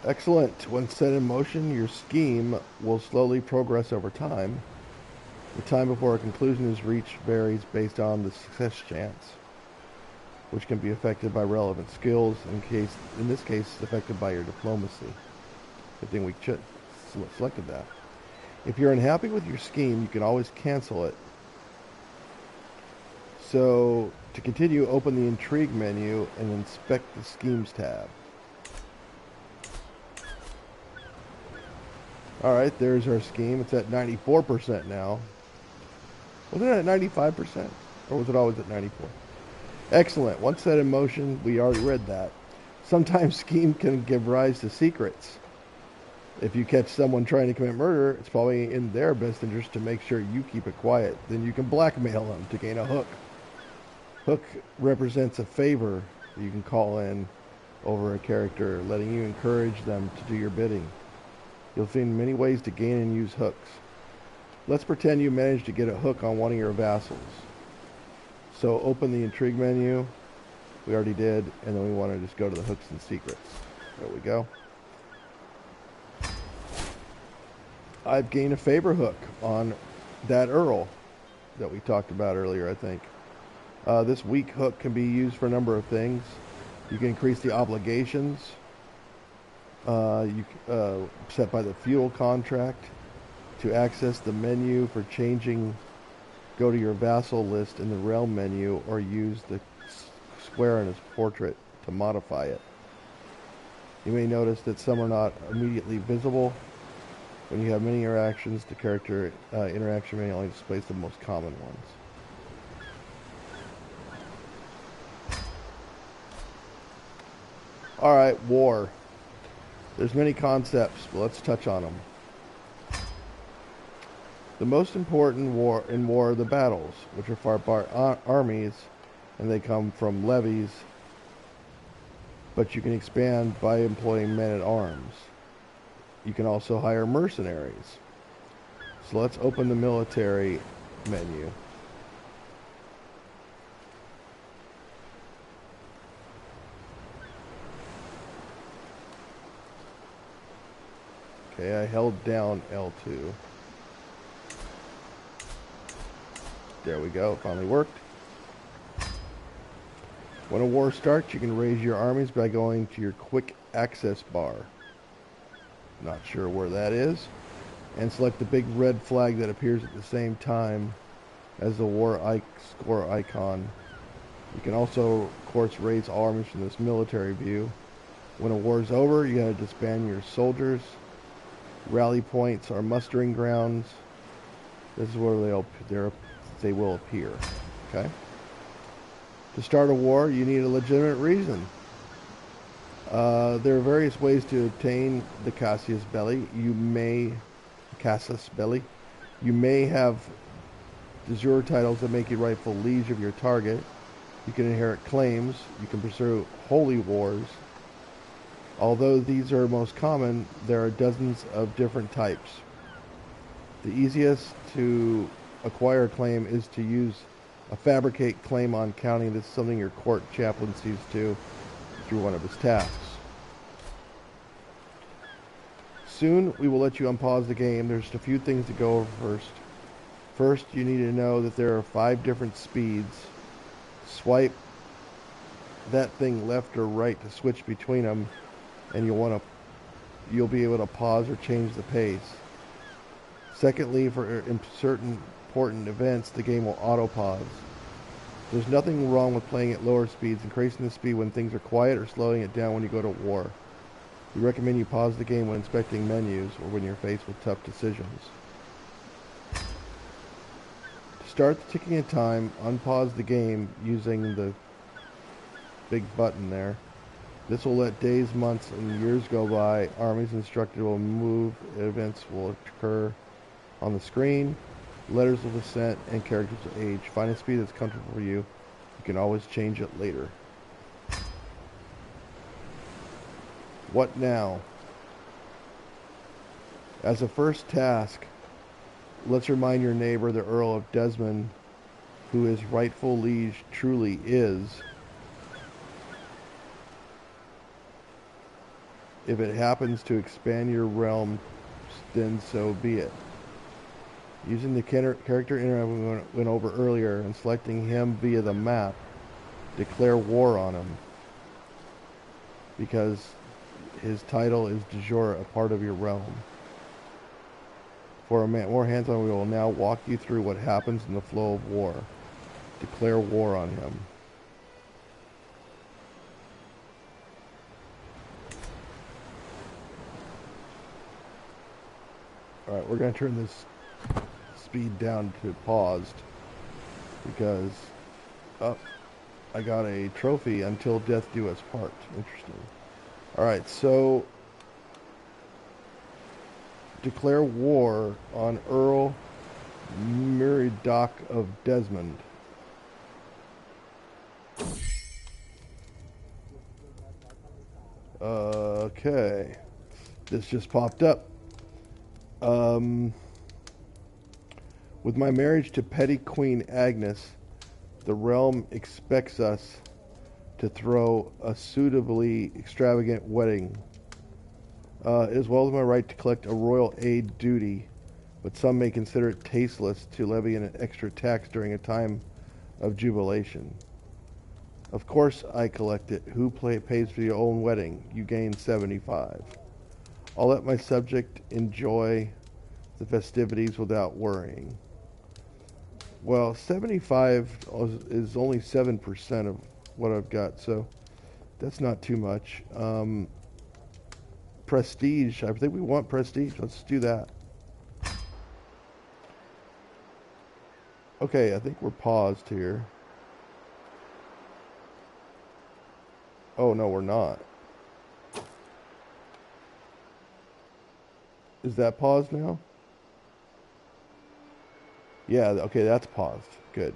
Excellent. When set in motion, your scheme will slowly progress over time. The time before a conclusion is reached varies based on the success chance, which can be affected by relevant skills. In this case, it's affected by your diplomacy. Good thing we selected that. If you're unhappy with your scheme, you can always cancel it. So to continue, open the Intrigue menu and inspect the Schemes tab. Alright, there's our scheme. It's at 94% now. Was it at 95%? Or was it always at 94? Excellent. Once set in motion, we already read that. Sometimes scheme can give rise to secrets. If you catch someone trying to commit murder, it's probably in their best interest to make sure you keep it quiet. Then you can blackmail them to gain a hook. Hook represents a favor you can call in over a character, letting you encourage them to do your bidding. You'll find many ways to gain and use hooks. Let's pretend you managed to get a hook on one of your vassals. So open the Intrigue menu. We already did, and then we want to just go to the hooks and secrets. There we go. I've gained a favor hook on that Earl that we talked about earlier, I think. This weak hook can be used for a number of things. You can increase the obligations set by the feudal contract. To access the menu for changing, go to your vassal list in the realm menu or use the square in his portrait to modify it. You may notice that some are not immediately visible. When you have many interactions, the character interaction menu only displays the most common ones. Alright, war. There's many concepts, but let's touch on them. The most important in war are the battles, which are fought by armies, and they come from levies, but you can expand by employing men-at-arms. You can also hire mercenaries. So let's open the military menu. Okay, I held down L2. There we go, it finally worked. When a war starts, you can raise your armies by going to your quick access bar. Not sure where that is. And select the big red flag that appears at the same time as the war score icon. You can also, of course, raise armies from this military view. When a war is over, you gotta disband your soldiers. Rally points are mustering grounds. This is where they will appear. Okay. To start a war, you need a legitimate reason. There are various ways to obtain the casus belli. You may have de jure titles that make you rightful liege of your target. You can inherit claims. You can pursue holy wars. Although these are most common, there are dozens of different types. The easiest to acquire a claim is to use a fabricate claim on counting. This is something your court chaplain sees to through one of his tasks. Soon we will let you unpause the game. There's a few things to go over first. First, you need to know that there are 5 different speeds. Swipe that thing left or right to switch between them, and you'll be able to pause or change the pace. Secondly, for certain important events, the game will auto-pause. There's nothing wrong with playing at lower speeds, increasing the speed when things are quiet or slowing it down when you go to war. We recommend you pause the game when inspecting menus or when you're faced with tough decisions. To start the ticking of time, unpause the game using the big button there. This will let days, months, and years go by. Armies instructed will move, events will occur on the screen, letters of descent, and characters of age. Find a speed that's comfortable for you. You can always change it later. What now? As a first task, let's remind your neighbor, the Earl of Desmond, who his rightful liege truly is. If it happens to expand your realm, then so be it. Using the character interact we went over earlier and selecting him via the map, declare war on him. Because his title is de jure a part of your realm. For a more hands-on, we will now walk you through what happens in the flow of war. Declare war on him. Alright, we're going to turn this speed down to paused because I got a trophy until death do us part. Interesting. Alright, so declare war on Earl Meriadoc of Desmond. Okay. This just popped up. With my marriage to petty Queen Agnes, the realm expects us to throw a suitably extravagant wedding, as well as my right to collect a royal aid duty, but some may consider it tasteless to levy an extra tax during a time of jubilation. Of course I collect it. Who pays for your own wedding? You gain 75. I'll let my subject enjoy the festivities without worrying. Well, 75 is only 7% of what I've got, so that's not too much. Prestige. I think we want prestige. Let's do that. Okay, I think we're paused here. Oh, no, we're not. Is that paused now? Yeah, okay, that's paused. Good.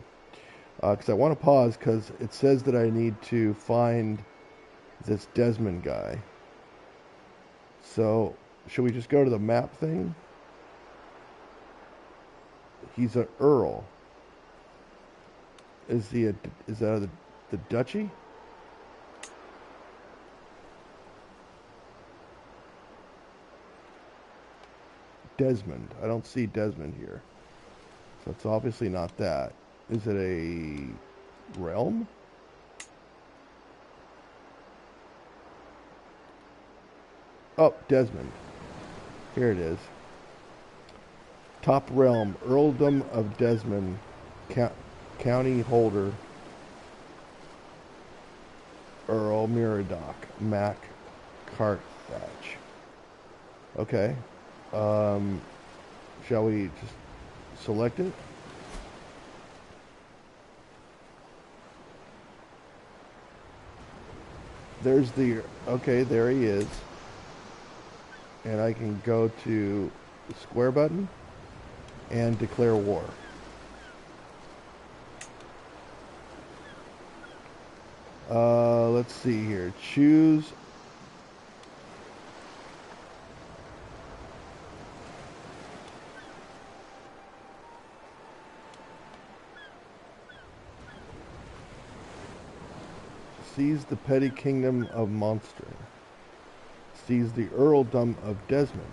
Because I want to pause because it says that I need to find this Desmond guy. So, should we just go to the map thing? He's an earl. Is that the duchy? Desmond. I don't see Desmond here. So it's obviously not that. Is it a realm? Oh, Desmond. Here it is. Top realm, Earldom of Desmond, County Holder, Earl Meriadoc, Mac Carthage. Okay. Shall we just select it? There's the, okay, there he is. And I can go to the square button and declare war. Let's see here. Choose seize the petty kingdom of Monster. Seize the earldom of Desmond.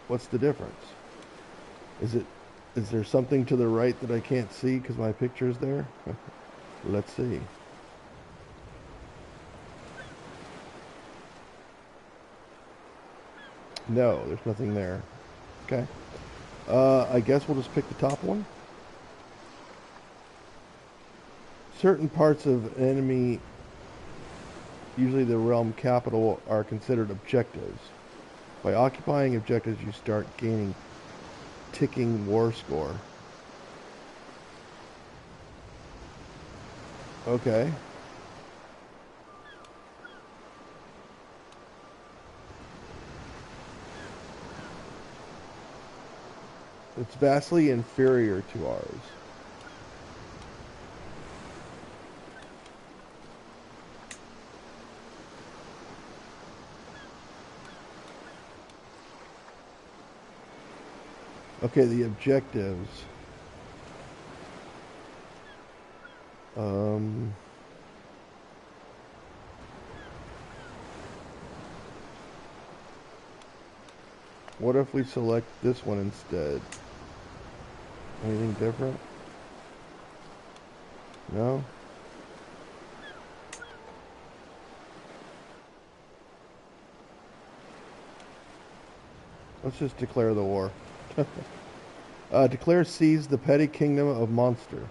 What's the difference? Is there something to the right that I can't see because my picture is there? Let's see. No, there's nothing there. Okay. I guess we'll just pick the top one. Certain parts of an enemy, usually the realm capital, are considered objectives. By occupying objectives, you start gaining ticking war score. Okay. It's vastly inferior to ours. Okay, the objectives. What if we select this one instead? Anything different? No? Let's just declare the war. Declare seize the petty kingdom of Monster.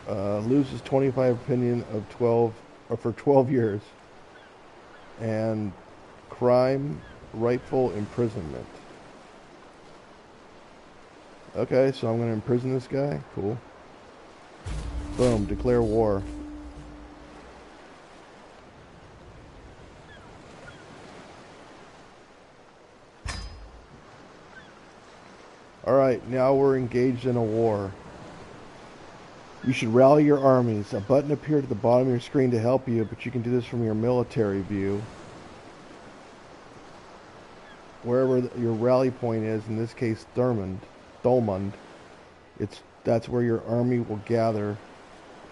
Loses 25 opinion of 12 or for 12 years. And crime, rightful imprisonment. Okay, so I'm going to imprison this guy. Cool. Boom, declare war. Alright, now we're engaged in a war. You should rally your armies. A button appeared at the bottom of your screen to help you, but you can do this from your military view. Wherever your rally point is, in this case Thulmund, that's where your army will gather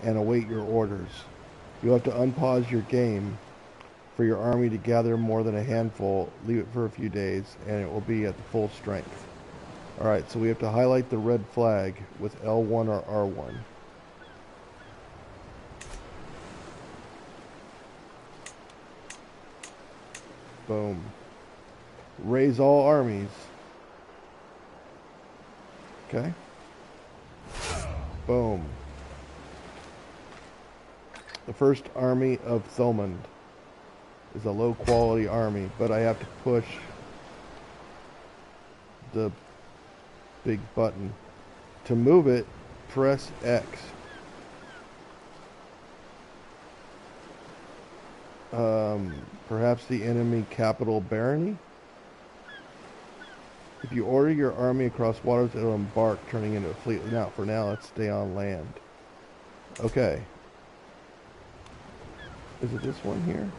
and await your orders. You'll have to unpause your game for your army to gather more than a handful. Leave it for a few days, and it will be at the full strength. Alright, so we have to highlight the red flag with L1 or R1. Boom. Raise all armies. Okay. Boom. The first army of Thulmund is a low quality army, but I have to push the big button. To move it, press X. Perhaps the enemy capital barony? If you order your army across waters, it'll embark, turning into a fleet. Now, for now, let's stay on land. Okay. Is it this one here?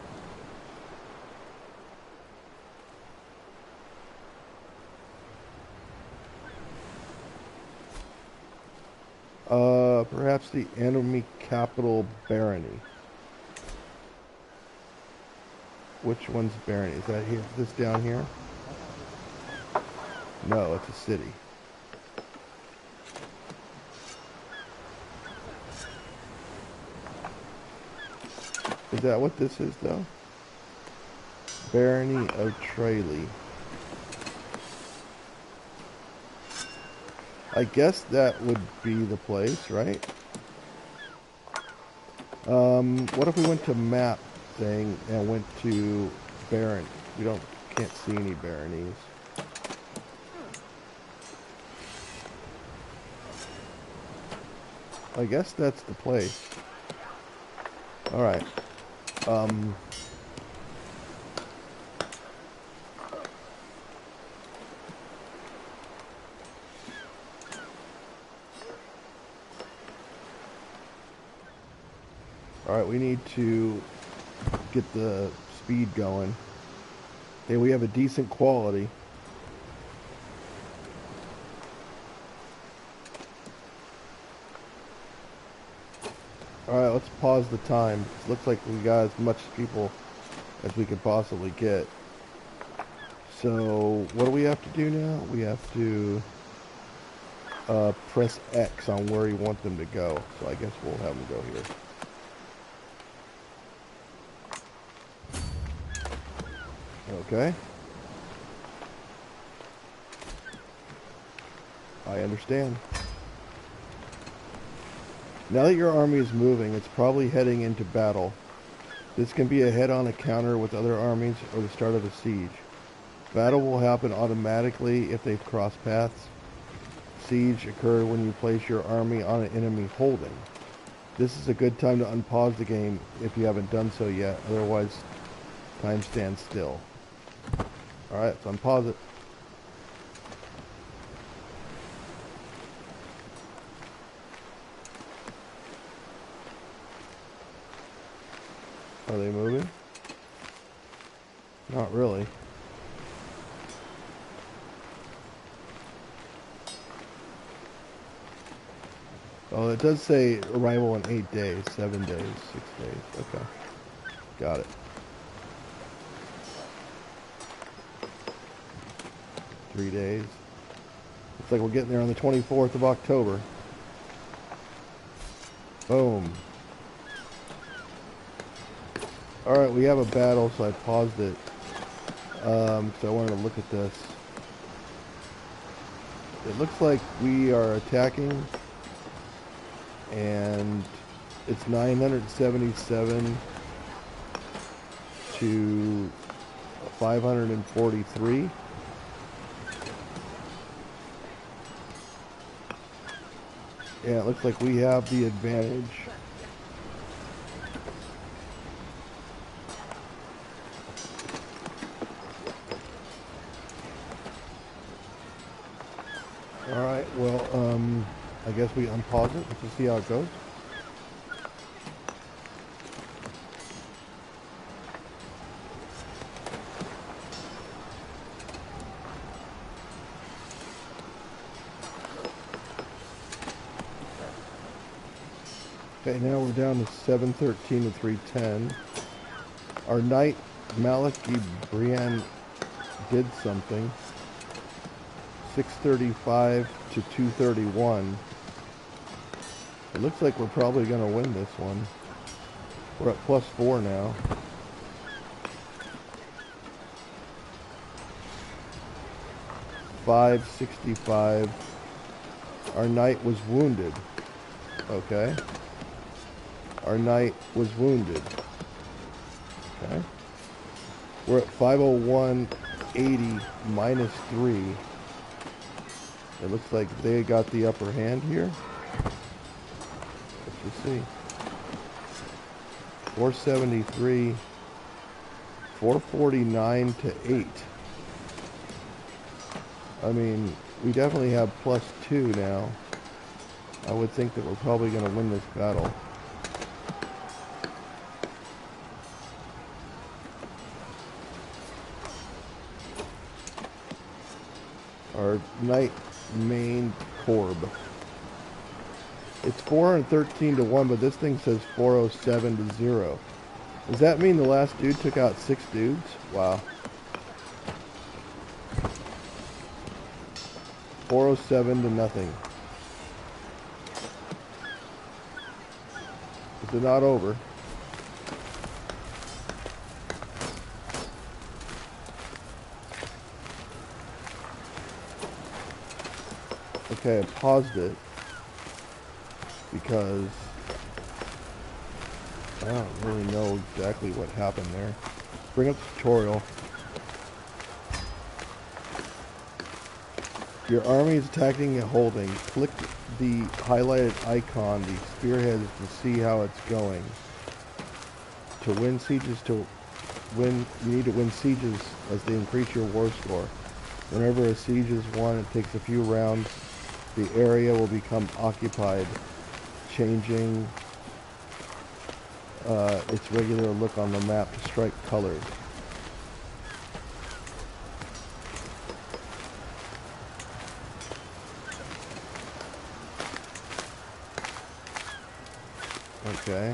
Perhaps the enemy capital barony. Which one's barony? Is that here? This down here? No, it's a city. Is that what this is, though? Barony of Tralee. I guess that would be the place, right? What if we went to map thing and went to Baron? Can't see any baronies. I guess that's the place. Alright. Alright, we need to get the speed going. Okay, we have a decent quality. Alright, let's pause the time. It looks like we got as much people as we could possibly get. So, what do we have to do now? We have to press X on where you want them to go. So I guess we'll have them go here. Okay. I understand. Now that your army is moving, it's probably heading into battle. This can be a head-on encounter with other armies or the start of a siege. Battle will happen automatically if they've crossed paths. Siege occurs when you place your army on an enemy holding. This is a good time to unpause the game if you haven't done so yet, otherwise time stands still. Alright, so unpause it. Are they moving? Not really. Oh, it does say arrival in 8 days, 7 days, 6 days. Okay. Got it. 3 days. Looks like we're getting there on the 24th of October. Boom. Alright, we have a battle, so I paused it. So I wanted to look at this. It looks like we are attacking, and it's 977 to 543. Yeah, it looks like we have the advantage. Alright, well, I guess we unpause it. Let's see how it goes. Okay, now we're down to 713 to 310. Our knight, Maliki Brienne, did something. 635 to 231. It looks like we're probably going to win this one. We're at +4 now. $565. Our knight was wounded. Okay. Our knight was wounded. Okay. We're at 501.80 -3. It looks like they got the upper hand here. Let's just see. 473, 449 to 8. I mean, we definitely have +2 now. I would think that we're probably going to win this battle. Our knight main Corb. It's 413 to 1, but this thing says 407 to 0. Does that mean the last dude took out 6 dudes? Wow. 407 to nothing. Is it not over? Okay, I paused it because I don't really know exactly what happened there. Bring up the tutorial. Your army is attacking and holding. Click the highlighted icon, the spearhead, to see how it's going. To win sieges, you need to win sieges as they increase your war score. Whenever a siege is won, it takes a few rounds. The area will become occupied, changing its regular look on the map to strike colors. Okay.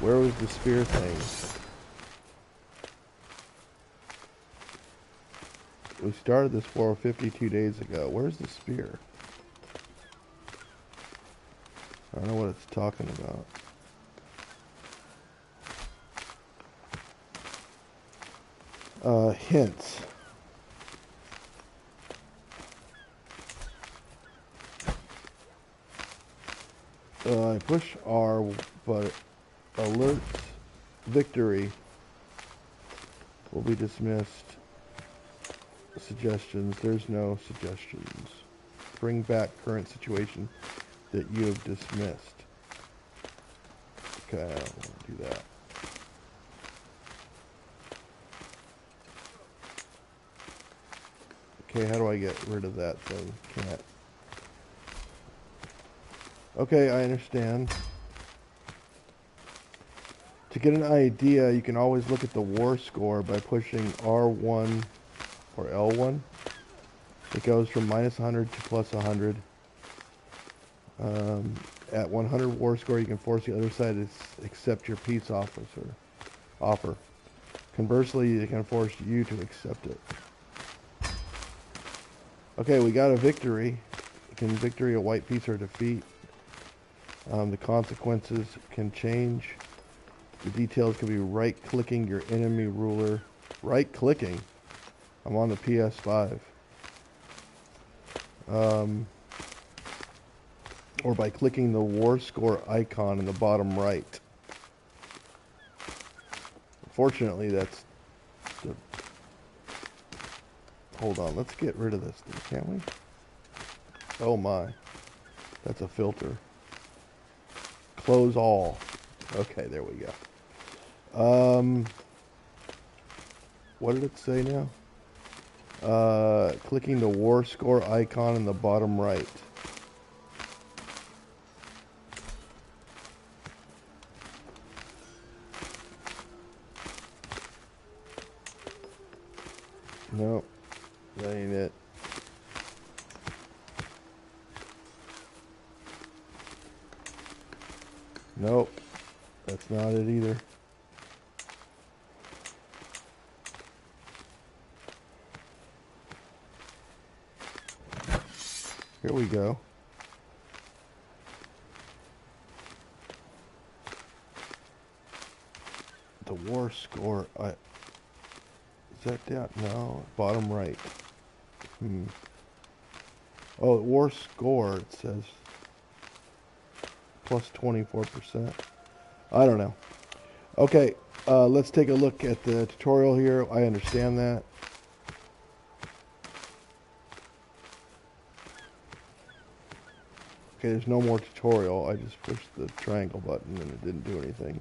Where was the spear thing? We started this war 52 days ago. Where's the spear? I don't know what it's talking about. Hints. I push R, but alerts victory will be dismissed. Suggestions. There's no suggestions. Bring back current situation that you have dismissed. Okay, I don't want to do that. Okay, how do I get rid of that thing? Can't. Okay, I understand. To get an idea, you can always look at the war score by pushing R1 or L1. It goes from -100 to +100. At 100 war score, you can force the other side to accept your peace offer. Conversely, they can force you to accept it. Okay, we got a victory. Can victory a white peace or defeat? The consequences can change. The details can be right-clicking your enemy ruler. Right-clicking? I'm on the PS5. um, or by clicking the war score icon in the bottom right. Fortunately, that's the... Hold on, let's get rid of this thing, can't we? Oh my, that's a filter. Close all. Okay, there we go. What did it say now? Clicking the war score icon in the bottom right. Nope, that ain't it. Nope, that's not it either. Here we go. The war score. Is that down? No, bottom right. Oh, war score. It says plus 24%. I don't know. Okay, let's take a look at the tutorial here. I understand that. Okay, there's no more tutorial. I just pushed the triangle button and it didn't do anything.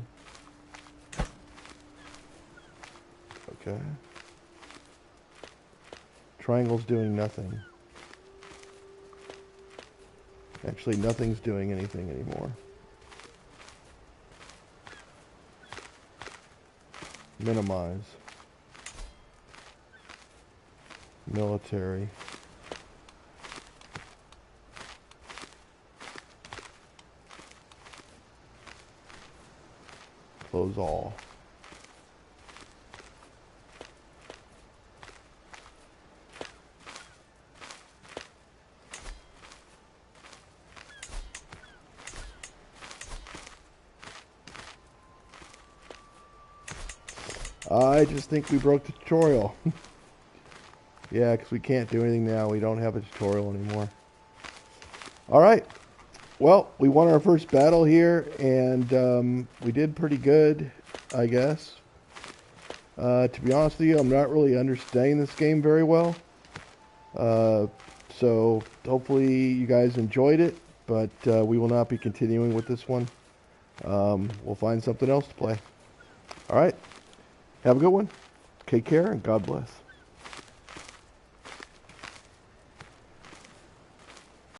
Okay. Triangle's doing nothing. Actually, nothing's doing anything anymore. Minimize. Military. Close all. I just think we broke the tutorial. Yeah, because we can't do anything now. We don't have a tutorial anymore. Alright. Well, we won our first battle here, and we did pretty good, I guess. To be honest with you, I'm not really understanding this game very well. So hopefully you guys enjoyed it, but we will not be continuing with this one. We'll find something else to play. Alright. Have a good one. Take care, and God bless.